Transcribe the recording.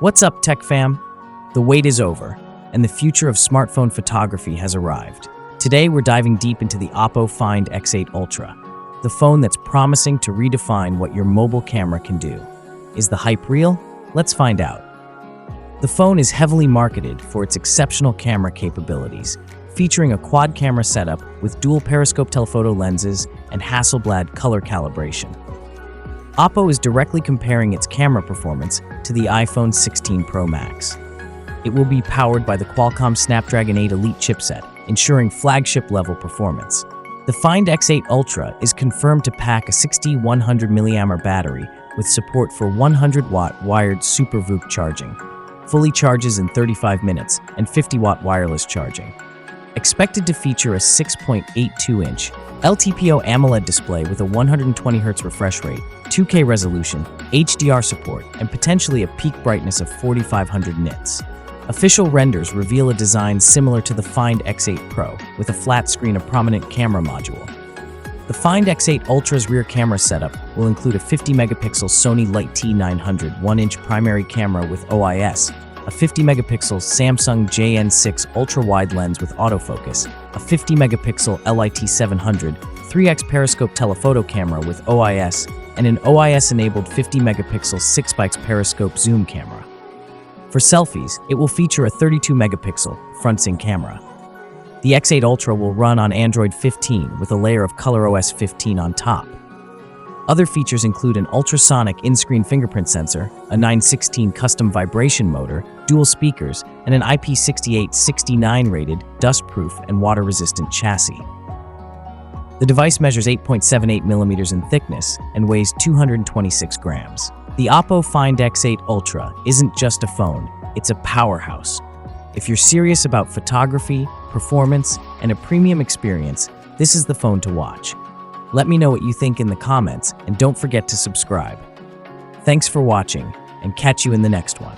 What's up, Tech Fam? The wait is over, and the future of smartphone photography has arrived. Today, we're diving deep into the OPPO Find X8 Ultra, the phone that's promising to redefine what your mobile camera can do. Is the hype real? Let's find out. The phone is heavily marketed for its exceptional camera capabilities, featuring a quad-camera setup with dual periscope telephoto lenses and Hasselblad color calibration. OPPO is directly comparing its camera performance to the iPhone 16 Pro Max. It will be powered by the Qualcomm Snapdragon 8 Elite chipset, ensuring flagship-level performance. The Find X8 Ultra is confirmed to pack a 6100 mAh battery with support for 100-watt wired Super VOOC charging, fully charges in 35 minutes, and 50-watt wireless charging. Expected to feature a 6.82-inch LTPO AMOLED display with a 120Hz refresh rate, 2K resolution, HDR support, and potentially a peak brightness of 4500 nits. Official renders reveal a design similar to the Find X8 Pro, with a flat screen, a prominent camera module. The Find X8 Ultra's rear camera setup will include a 50-megapixel Sony Light T900 1-inch primary camera with OIS, a 50-megapixel Samsung JN6 ultra-wide lens with autofocus, a 50-megapixel LIT700 3x periscope telephoto camera with OIS, and an OIS-enabled 50-megapixel 6x periscope zoom camera. For selfies, it will feature a 32-megapixel front-sync camera. The X8 Ultra will run on Android 15 with a layer of ColorOS 15 on top. Other features include an ultrasonic in-screen fingerprint sensor, a 916 custom vibration motor, dual speakers, and an IP68-69 rated, dust-proof, and water-resistant chassis. The device measures 8.78 millimeters in thickness and weighs 226 grams. The OPPO Find X8 Ultra isn't just a phone, it's a powerhouse. If you're serious about photography, performance, and a premium experience, this is the phone to watch. Let me know what you think in the comments, and don't forget to subscribe. Thanks for watching, and catch you in the next one.